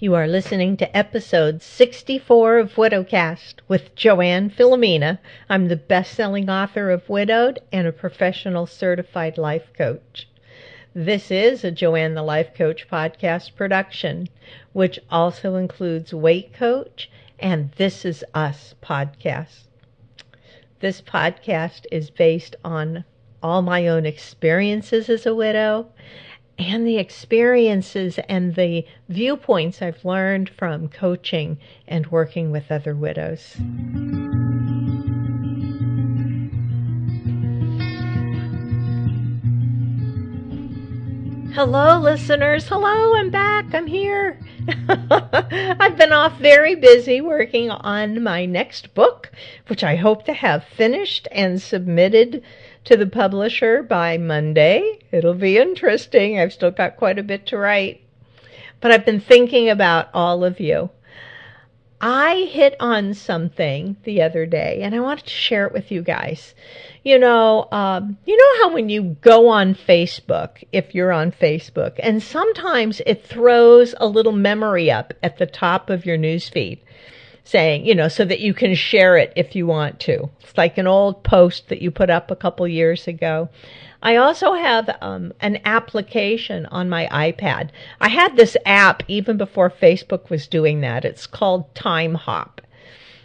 You are listening to episode 64 of Widowcast with Joanne Filomena. I'm the best-selling author of Widowed and a professional certified life coach. This is a Joanne the Life Coach podcast production, which also includes Weight Coach and This Is Us podcast. This podcast is based on all my own experiences as a widow and the experiences and the viewpoints I've learned from coaching and working with other widows. Hello, listeners. Hello, I'm back. I'm here. I've been off very busy working on my next book, which I hope to have finished and submitted to the publisher by Monday. It'll be interesting. I've still got quite a bit to write. But I've been thinking about all of you. I hit on something the other day, and I wanted to share it with you guys. You know how when you go on Facebook, if you're on Facebook, and sometimes it throws a little memory up at the top of your newsfeed saying, so that you can share it if you want to. It's like an old post that you put up a couple years ago. I also have an application on my iPad. I had this app even before Facebook was doing that. It's called Timehop.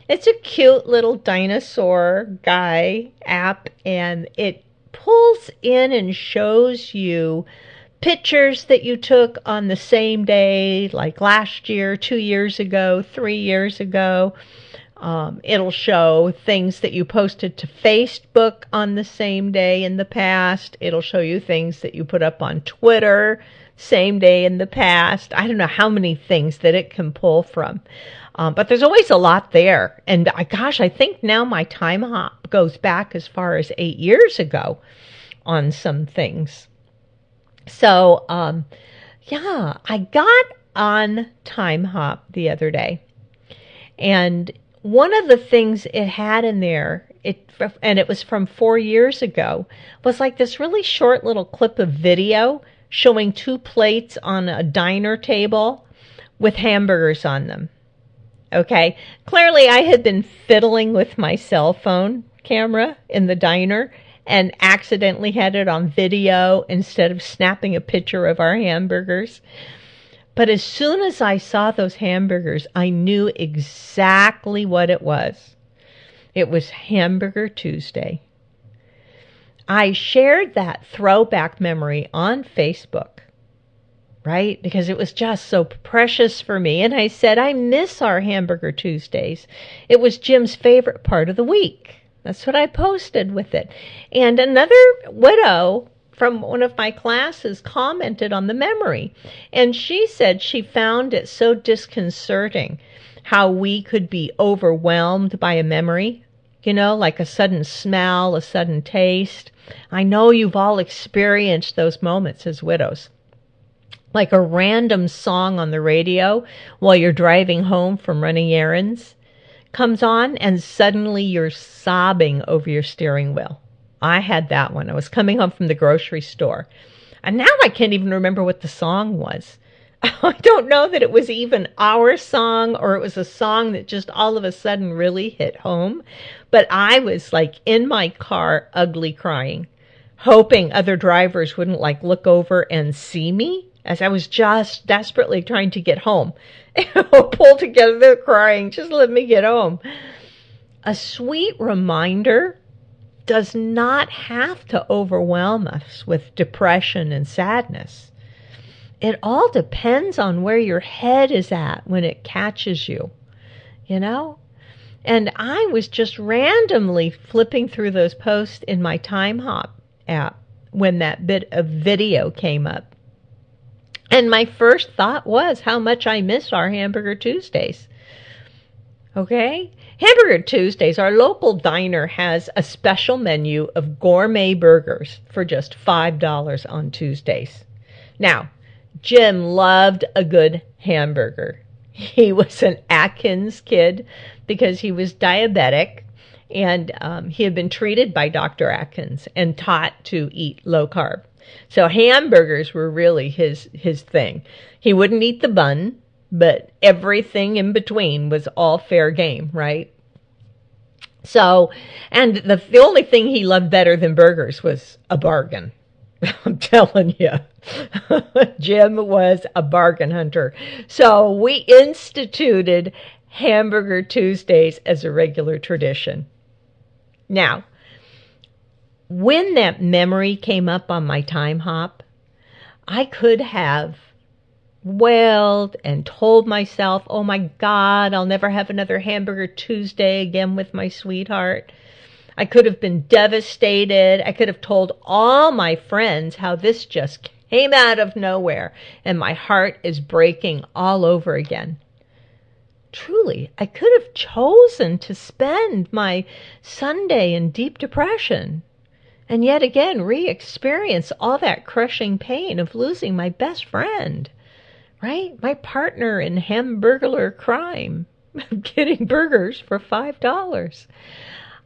It's a cute little dinosaur guy app, and it pulls in and shows you pictures that you took on the same day, like last year, 2 years ago, 3 years ago. It'll show things that you posted to Facebook on the same day in the past. It'll show you things that you put up on Twitter same day in the past. I don't know how many things that it can pull from. But there's always a lot there. And I think now my Timehop goes back as far as 8 years ago on some things. So, I got on Timehop the other day. And one of the things it had in there, and it was from 4 years ago, was like this really short little clip of video showing 2 plates on a diner table with hamburgers on them. Okay, clearly I had been fiddling with my cell phone camera in the diner and accidentally had it on video instead of snapping a picture of our hamburgers. But as soon as I saw those hamburgers, I knew exactly what it was. It was Hamburger Tuesday. I shared that throwback memory on Facebook, right? Because it was just so precious for me. And I said, I miss our Hamburger Tuesdays. It was Jim's favorite part of the week. That's what I posted with it. And another widow from one of my classes commented on the memory. And she said she found it so disconcerting how we could be overwhelmed by a memory, like a sudden smell, a sudden taste. I know you've all experienced those moments as widows. Like a random song on the radio while you're driving home from running errands comes on and suddenly you're sobbing over your steering wheel. I had that one. I was coming home from the grocery store. And now I can't even remember what the song was. I don't know that it was even our song or it was a song that just all of a sudden really hit home. But I was like in my car, ugly crying, hoping other drivers wouldn't look over and see me as I was just desperately trying to get home. Pull together crying, just let me get home. A sweet reminder does not have to overwhelm us with depression and sadness. It all depends on where your head is at when it catches you, And I was just randomly flipping through those posts in my Timehop app when that bit of video came up. And my first thought was how much I miss our Hamburger Tuesdays. Okay? Hamburger Tuesdays, our local diner has a special menu of gourmet burgers for just $5 on Tuesdays. Now, Jim loved a good hamburger. He was an Atkins kid because he was diabetic, and he had been treated by Dr. Atkins and taught to eat low carb. So hamburgers were really his thing. He wouldn't eat the bun. but everything in between was all fair game, right? So, and the only thing he loved better than burgers was a bargain. I'm telling you, Jim was a bargain hunter. So we instituted Hamburger Tuesdays as a regular tradition. Now, when that memory came up on my time hop, I could have wailed and told myself, oh my God, I'll never have another Hamburger Tuesday again with my sweetheart. I could have been devastated. I could have told all my friends how this just came out of nowhere and my heart is breaking all over again. Truly, I could have chosen to spend my Sunday in deep depression and yet again re-experience all that crushing pain of losing my best friend. Right? My partner in hamburglar crime, getting burgers for $5.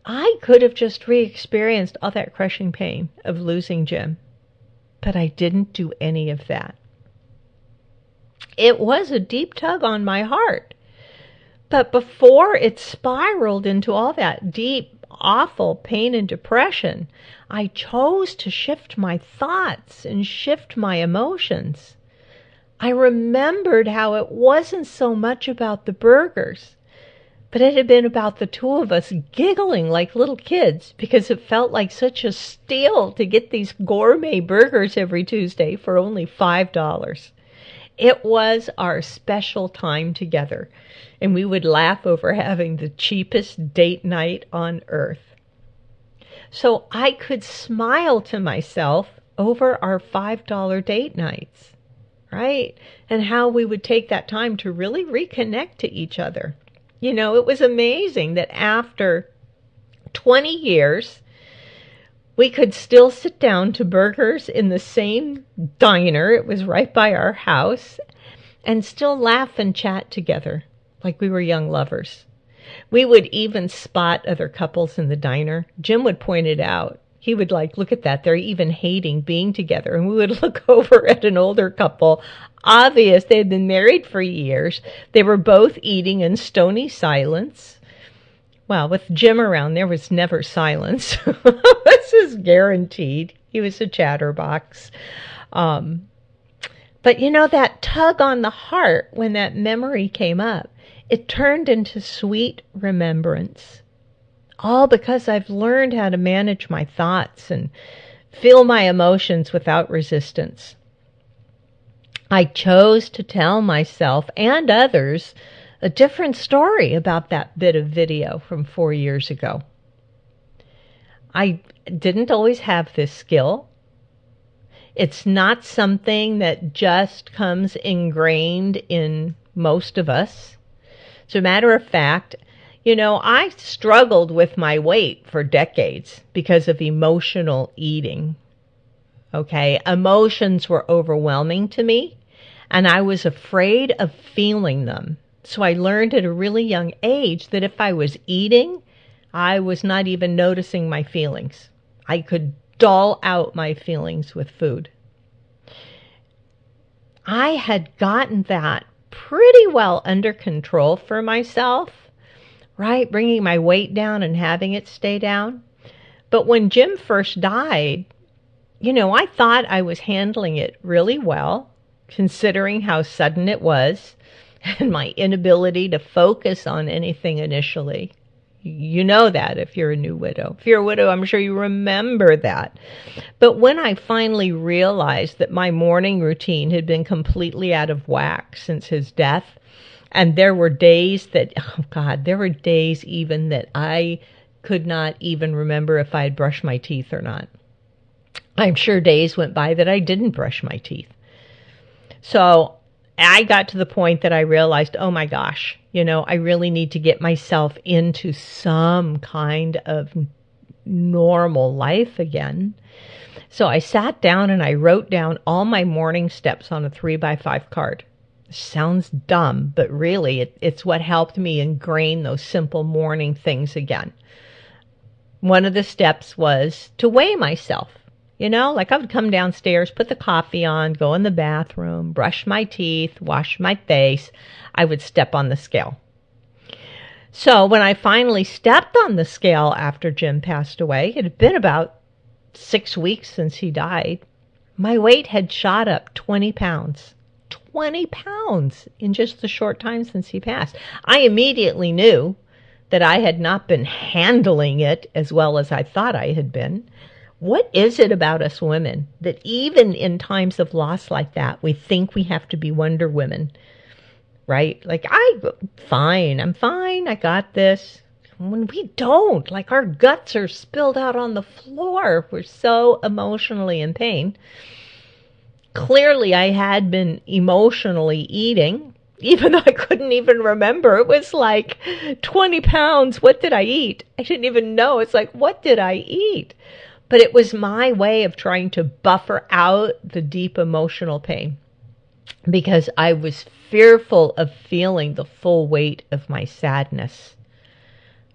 I could have just re-experienced all that crushing pain of losing Jim, but I didn't do any of that. It was a deep tug on my heart, but before it spiraled into all that deep, awful pain and depression, I chose to shift my thoughts and shift my emotions. I remembered how it wasn't so much about the burgers, but it had been about the two of us giggling like little kids because it felt like such a steal to get these gourmet burgers every Tuesday for only $5. It was our special time together, and we would laugh over having the cheapest date night on earth. So I could smile to myself over our $5 date nights. Right? And how we would take that time to really reconnect to each other. You know, it was amazing that after 20 years, we could still sit down to burgers in the same diner. It was right by our house, and still laugh and chat together like we were young lovers. We would even spot other couples in the diner. Jim would point it out. He would look at that. They're even hating being together. And we would look over at an older couple. Obvious, they had been married for years. They were both eating in stony silence. Well, with Jim around, there was never silence. This is guaranteed. He was a chatterbox. But you know, that tug on the heart when that memory came up, it turned into sweet remembrance. All because I've learned how to manage my thoughts and feel my emotions without resistance. I chose to tell myself and others a different story about that bit of video from 4 years ago. I didn't always have this skill. It's not something that just comes ingrained in most of us. As a matter of fact, you know, I struggled with my weight for decades because of emotional eating. Okay, emotions were overwhelming to me, and I was afraid of feeling them. So I learned at a really young age that if I was eating, I was not even noticing my feelings. I could dull out my feelings with food. I had gotten that pretty well under control for myself. Right? Bringing my weight down and having it stay down. But when Jim first died, you know, I thought I was handling it really well, considering how sudden it was and my inability to focus on anything initially. You know that if you're a new widow. If you're a widow, I'm sure you remember that. But when I finally realized that my morning routine had been completely out of whack since his death, and there were days that, oh God, there were days even that I could not even remember if I had brushed my teeth or not. I'm sure days went by that I didn't brush my teeth. So I got to the point that I realized, oh my gosh, you know, I really need to get myself into some kind of normal life again. So I sat down and I wrote down all my morning steps on a 3x5 card. Sounds dumb, but really it's what helped me ingrain those simple morning things again. One of the steps was to weigh myself. You know, like I would come downstairs, put the coffee on, go in the bathroom, brush my teeth, wash my face. I would step on the scale. So when I finally stepped on the scale after Jim passed away, it had been about 6 weeks since he died, my weight had shot up 20 pounds. 20 pounds in just the short time since he passed. I immediately knew that I had not been handling it as well as I thought I had been. What is it about us women that even in times of loss like that, we think we have to be Wonder Women, right? Like, I'm fine, I got this. When we don't, like our guts are spilled out on the floor. We're so emotionally in pain. Clearly, I had been emotionally eating, even though I couldn't even remember. It was like 20 pounds. What did I eat? I didn't even know. It's like, what did I eat? But it was my way of trying to buffer out the deep emotional pain because I was fearful of feeling the full weight of my sadness,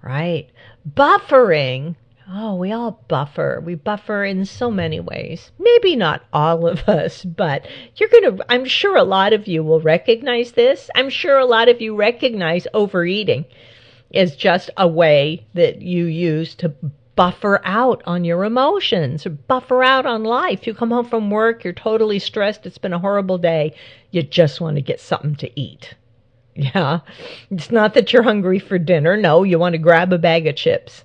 right? Buffering. Oh, we all buffer. We buffer in so many ways. Maybe not all of us, but I'm sure a lot of you will recognize this. I'm sure a lot of you recognize overeating is just a way that you use to buffer out on your emotions or buffer out on life. You come home from work, you're totally stressed, it's been a horrible day, you just want to get something to eat. Yeah, it's not that you're hungry for dinner. No, you want to grab a bag of chips.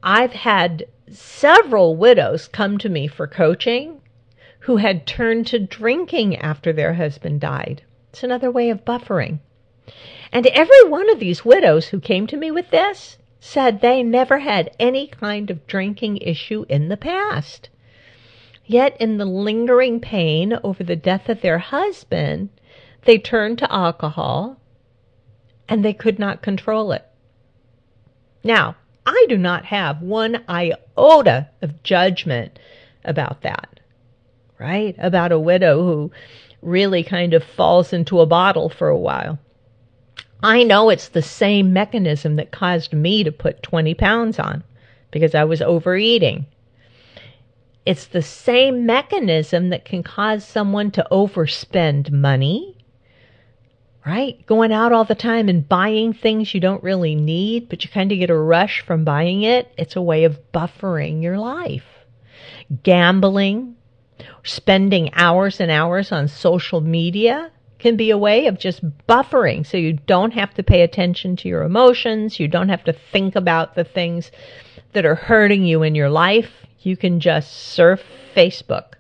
I've had several widows come to me for coaching who had turned to drinking after their husband died. It's another way of buffering. And every one of these widows who came to me with this said they never had any kind of drinking issue in the past. Yet in the lingering pain over the death of their husband, they turned to alcohol and they could not control it. Now, I do not have one iota of judgment about that, right? About a widow who really kind of falls into a bottle for a while. I know it's the same mechanism that caused me to put 20 pounds on because I was overeating. It's the same mechanism that can cause someone to overspend money, right? Going out all the time and buying things you don't really need, but you kind of get a rush from buying it. It's a way of buffering your life. Gambling, spending hours and hours on social media can be a way of just buffering so you don't have to pay attention to your emotions. You don't have to think about the things that are hurting you in your life. You can just surf Facebook.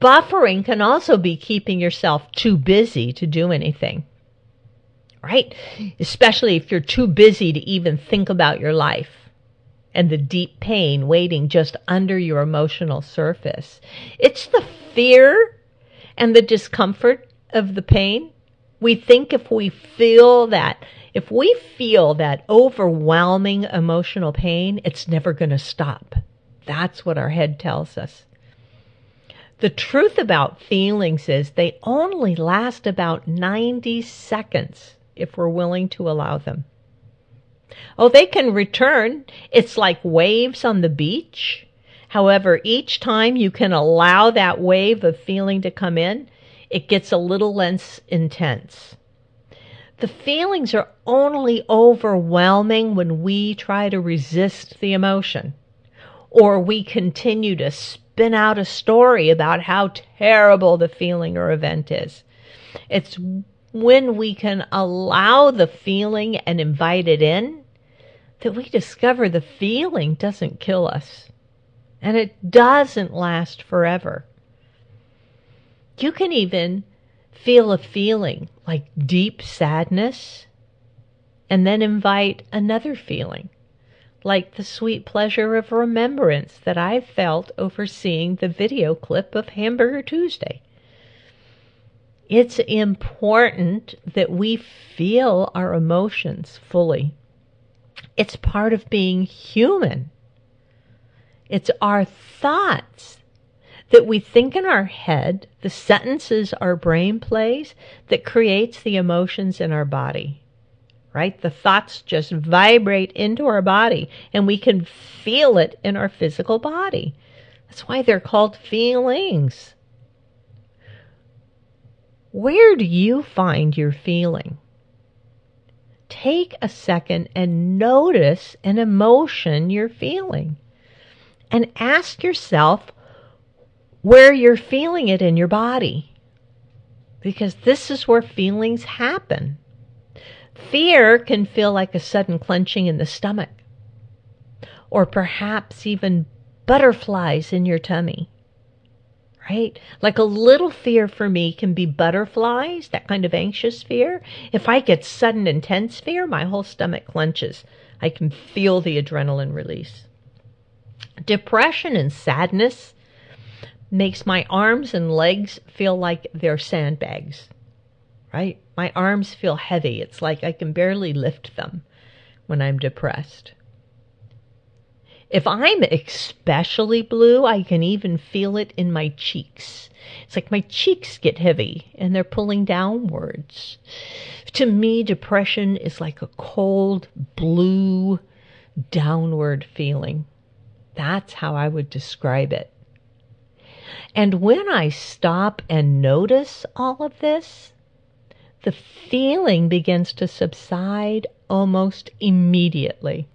Buffering can also be keeping yourself too busy to do anything, right? Especially if you're too busy to even think about your life and the deep pain waiting just under your emotional surface. It's the fear and the discomfort of the pain. We think if we feel that overwhelming emotional pain, it's never going to stop. That's what our head tells us. The truth about feelings is they only last about 90 seconds if we're willing to allow them. Oh, they can return. It's like waves on the beach. However, each time you can allow that wave of feeling to come in, it gets a little less intense. The feelings are only overwhelming when we try to resist the emotion, or we continue to spin out a story about how terrible the feeling or event is. It's when we can allow the feeling and invite it in that we discover the feeling doesn't kill us. And it doesn't last forever. You can even feel a feeling like deep sadness and then invite another feeling, like the sweet pleasure of remembrance that I felt over seeing the video clip of Hamburger Tuesday. It's important that we feel our emotions fully. It's part of being human. It's our thoughts that we think in our head, the sentences our brain plays, that creates the emotions in our body, right? The thoughts just vibrate into our body, and we can feel it in our physical body. That's why they're called feelings. Where do you find your feeling? Take a second and notice an emotion you're feeling. And ask yourself where you're feeling it in your body. Because this is where feelings happen. Fear can feel like a sudden clenching in the stomach. Or perhaps even butterflies in your tummy. Right? Like a little fear for me can be butterflies, that kind of anxious fear. If I get sudden intense fear, my whole stomach clenches. I can feel the adrenaline release. Depression and sadness makes my arms and legs feel like they're sandbags. Right? My arms feel heavy. It's like I can barely lift them when I'm depressed. If I'm especially blue, I can even feel it in my cheeks. It's like my cheeks get heavy and they're pulling downwards. To me, depression is like a cold, blue, downward feeling. That's how I would describe it. And when I stop and notice all of this, the feeling begins to subside almost immediately.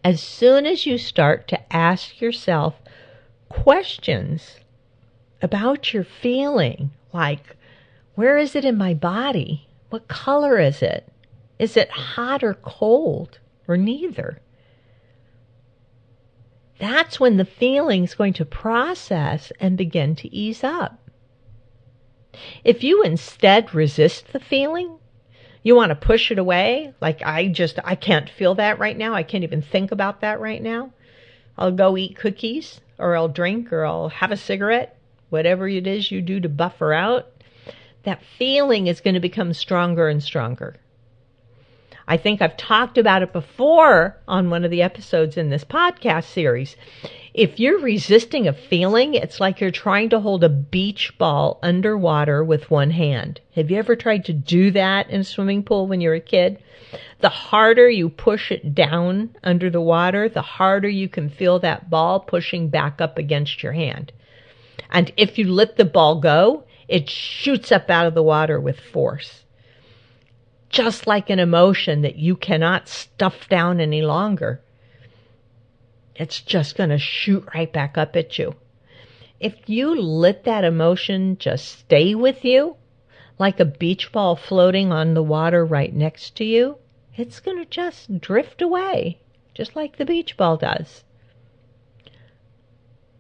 As soon as you start to ask yourself questions about your feeling, like, where is it in my body? What color is it? Is it hot or cold, or neither? That's when the feeling's going to process and begin to ease up. If you instead resist the feeling, you want to push it away, like I can't feel that right now. I can't even think about that right now. I'll go eat cookies, or I'll drink, or I'll have a cigarette, whatever it is you do to buffer out. That feeling is going to become stronger and stronger. I think I've talked about it before on one of the episodes in this podcast series. If you're resisting a feeling, it's like you're trying to hold a beach ball underwater with one hand. Have you ever tried to do that in a swimming pool when you were a kid? The harder you push it down under the water, the harder you can feel that ball pushing back up against your hand. And if you let the ball go, it shoots up out of the water with force. Just like an emotion that you cannot stuff down any longer. It's just going to shoot right back up at you. If you let that emotion just stay with you, like a beach ball floating on the water right next to you, it's going to just drift away, just like the beach ball does.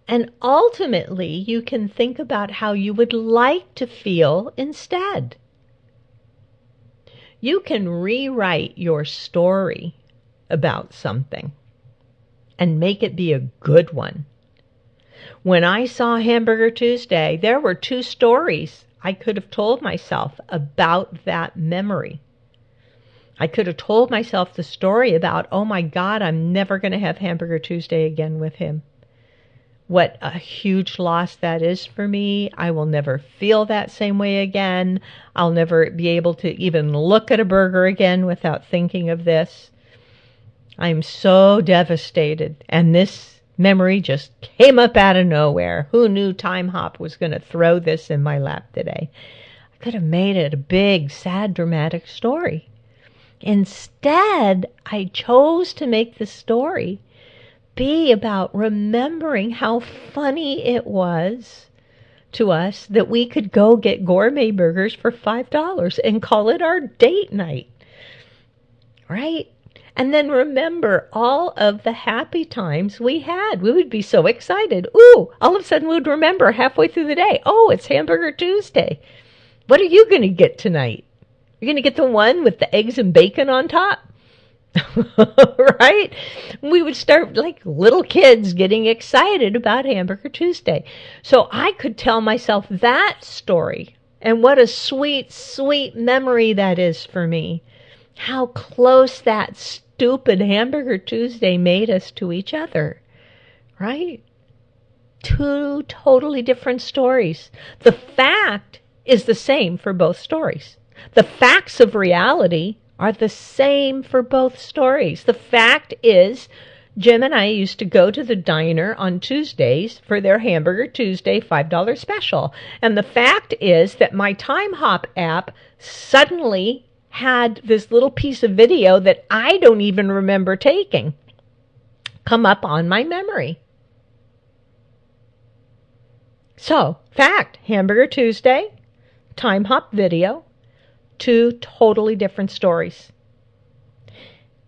And ultimately, you can think about how you would like to feel instead. You can rewrite your story about something and make it be a good one. When I saw Hamburger Tuesday, there were 2 stories I could have told myself about that memory. I could have told myself the story about, oh my God, I'm never going to have Hamburger Tuesday again with him. What a huge loss that is for me. I will never feel that same way again. I'll never be able to even look at a burger again without thinking of this. I'm so devastated. And this memory just came up out of nowhere. Who knew Time Hop was going to throw this in my lap today? I could have made it a big, sad, dramatic story. Instead, I chose to make the story be about remembering how funny it was to us that we could go get gourmet burgers for $5 and call it our date night. Right? And then remember all of the happy times we had. We would be so excited. Ooh, all of a sudden we'd remember halfway through the day. Oh, it's Hamburger Tuesday. What are you going to get tonight? You're going to get the one with the eggs and bacon on top? Right? We would start like little kids getting excited about Hamburger Tuesday. So I could tell myself that story. And what a sweet, sweet memory that is for me. How close that stupid Hamburger Tuesday made us to each other. Right? 2 totally different stories. The fact is the same for both stories. The facts of reality are the same for both stories. The fact is, Jim and I used to go to the diner on Tuesdays for their Hamburger Tuesday $5 special. And the fact is that my Time Hop app suddenly had this little piece of video that I don't even remember taking come up on my memory. So, fact, Hamburger Tuesday, Time Hop video, two totally different stories.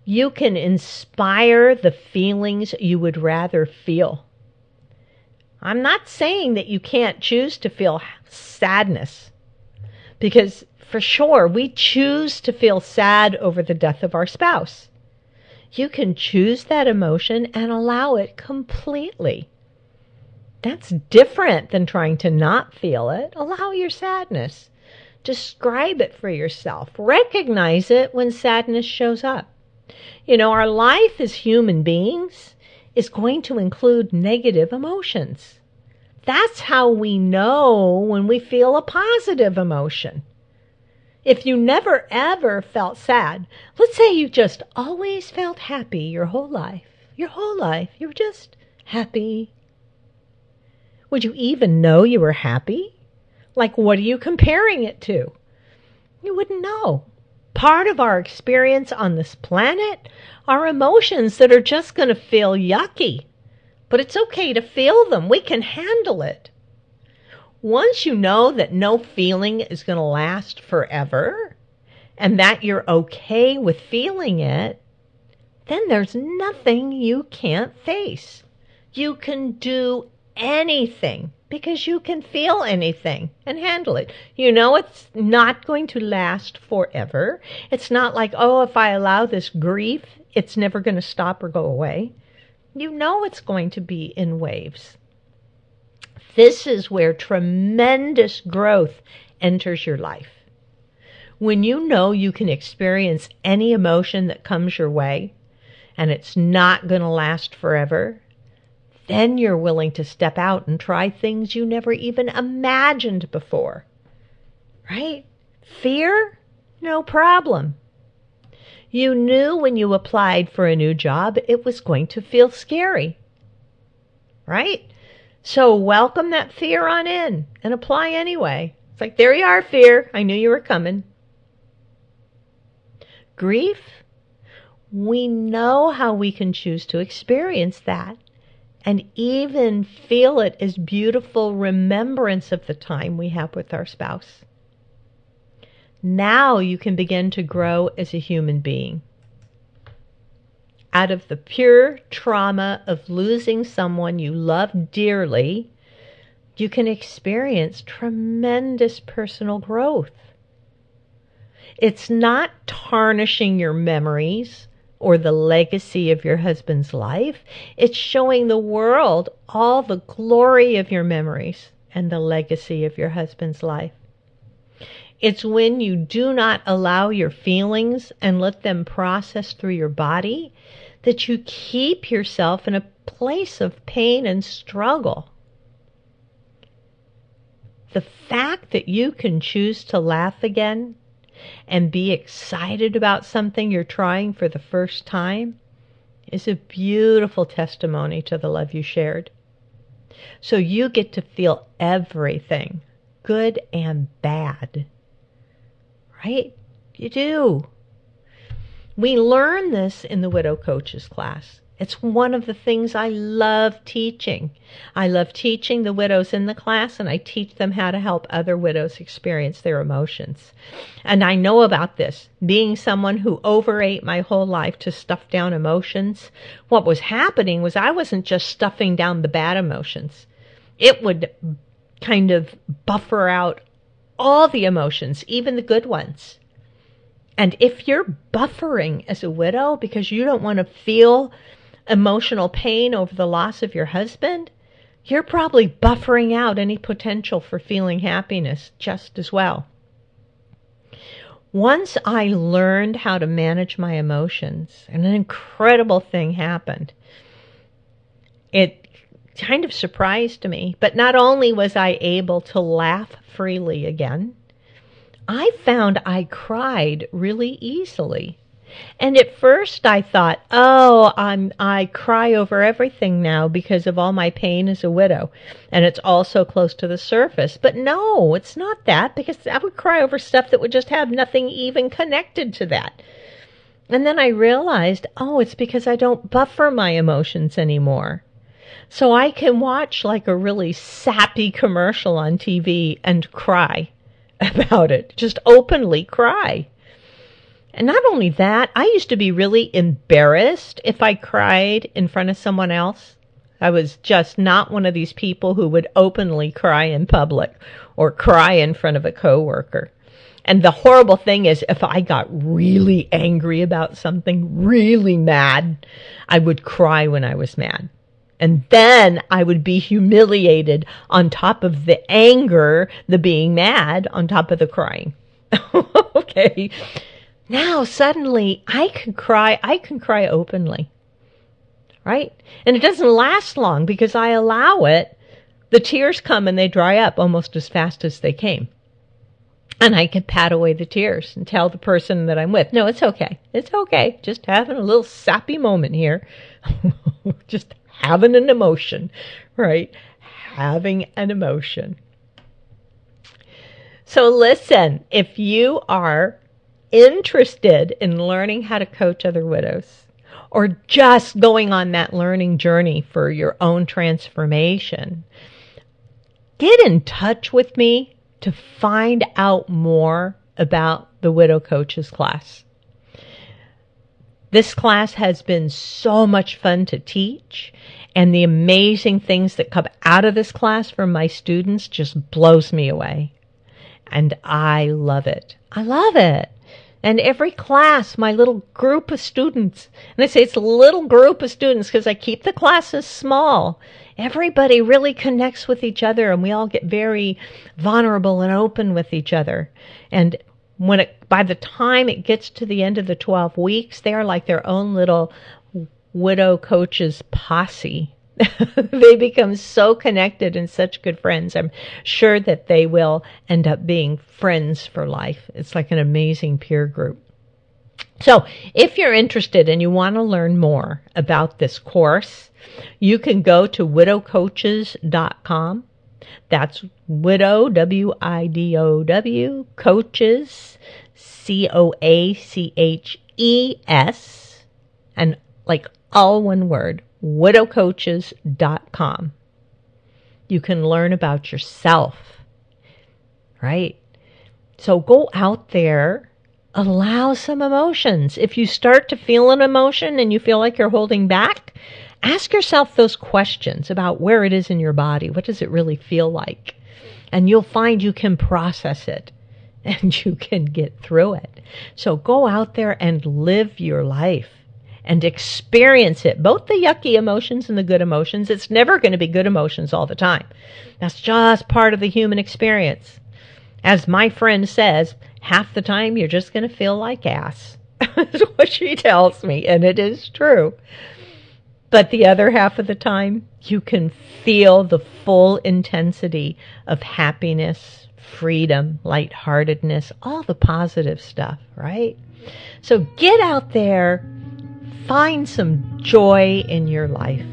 You can inspire the feelings you would rather feel. I'm not saying that you can't choose to feel sadness, because for sure we choose to feel sad over the death of our spouse. You can choose that emotion and allow it completely. That's different than trying to not feel it. Allow your sadness. Describe it for yourself. Recognize it when sadness shows up. You know, our life as human beings is going to include negative emotions. That's how we know when we feel a positive emotion. If you never ever felt sad, let's say you just always felt happy your whole life, you were just happy. Would you even know you were happy? Like, what are you comparing it to? You wouldn't know. Part of our experience on this planet are emotions that are just going to feel yucky. But it's okay to feel them. We can handle it. Once you know that no feeling is going to last forever, and that you're okay with feeling it, then there's nothing you can't face. You can do anything because you can feel anything and handle it. You know it's not going to last forever. It's not like, oh, if I allow this grief, it's never going to stop or go away. You know it's going to be in waves. This is where tremendous growth enters your life. When you know you can experience any emotion that comes your way, and it's not going to last forever, then you're willing to step out and try things you never even imagined before. Right? Fear? No problem. You knew when you applied for a new job it was going to feel scary. Right? So welcome that fear on in and apply anyway. It's like, there you are, fear. I knew you were coming. Grief? We know how we can choose to experience that and even feel it as beautiful remembrance of the time we have with our spouse. Now you can begin to grow as a human being. Out of the pure trauma of losing someone you love dearly, you can experience tremendous personal growth. It's not tarnishing your memories or the legacy of your husband's life. It's showing the world all the glory of your memories and the legacy of your husband's life. It's when you do not allow your feelings and let them process through your body that you keep yourself in a place of pain and struggle. The fact that you can choose to laugh again and be excited about something you're trying for the first time is a beautiful testimony to the love you shared. So you get to feel everything, good and bad. Right? You do. We learn this in the Widow Coaches class. It's one of the things I love teaching. I love teaching the widows in the class, and I teach them how to help other widows experience their emotions. And I know about this. Being someone who overate my whole life to stuff down emotions, what was happening was I wasn't just stuffing down the bad emotions. It would kind of buffer out all the emotions, even the good ones. And if you're buffering as a widow because you don't want to feel emotional pain over the loss of your husband, you're probably buffering out any potential for feeling happiness just as well. Once I learned how to manage my emotions, an incredible thing happened. It kind of surprised me, but not only was I able to laugh freely again, I found I cried really easily. And at first I thought, oh, I cry over everything now because of all my pain as a widow. And it's all so close to the surface. But no, it's not that, because I would cry over stuff that would just have nothing even connected to that. And then I realized, oh, it's because I don't buffer my emotions anymore. So I can watch like a really sappy commercial on TV and cry about it. Just openly cry. And not only that, I used to be really embarrassed if I cried in front of someone else. I was just not one of these people who would openly cry in public or cry in front of a coworker. And the horrible thing is, if I got really angry about something, really mad, I would cry when I was mad. And then I would be humiliated on top of the anger, the being mad, on top of the crying. Okay. Now suddenly I can cry openly, right? And it doesn't last long because I allow it. The tears come and they dry up almost as fast as they came. And I can pat away the tears and tell the person that I'm with, no, it's okay. It's okay. Just having a little sappy moment here. Just having an emotion, right? Having an emotion. So listen, if you are interested in learning how to coach other widows, or just going on that learning journey for your own transformation, get in touch with me to find out more about the Widow Coaches class. This class has been so much fun to teach, and the amazing things that come out of this class from my students just blows me away. And I love it. I love it. And every class, my little group of students, and I say it's a little group of students because I keep the classes small. Everybody really connects with each other, and we all get very vulnerable and open with each other. And by the time it gets to the end of the 12 weeks, they are like their own little widow coaches posse. They become so connected and such good friends. I'm sure that they will end up being friends for life. It's like an amazing peer group. So if you're interested and you want to learn more about this course, you can go to widowcoaches.com. That's widow, W-I-D-O-W, coaches, C-O-A-C-H-E-S, and like all one word, widowcoaches.com. You can learn about yourself, right? So go out there, allow some emotions. If you start to feel an emotion and you feel like you're holding back, ask yourself those questions about where it is in your body. What does it really feel like? And you'll find you can process it and you can get through it. So go out there and live your life and experience it, both the yucky emotions and the good emotions. It's never going to be good emotions all the time. That's just part of the human experience. As my friend says, half the time you're just going to feel like ass. That's what she tells me, and it is true. But the other half of the time, you can feel the full intensity of happiness, freedom, lightheartedness, all the positive stuff, right? So get out there, find some joy in your life.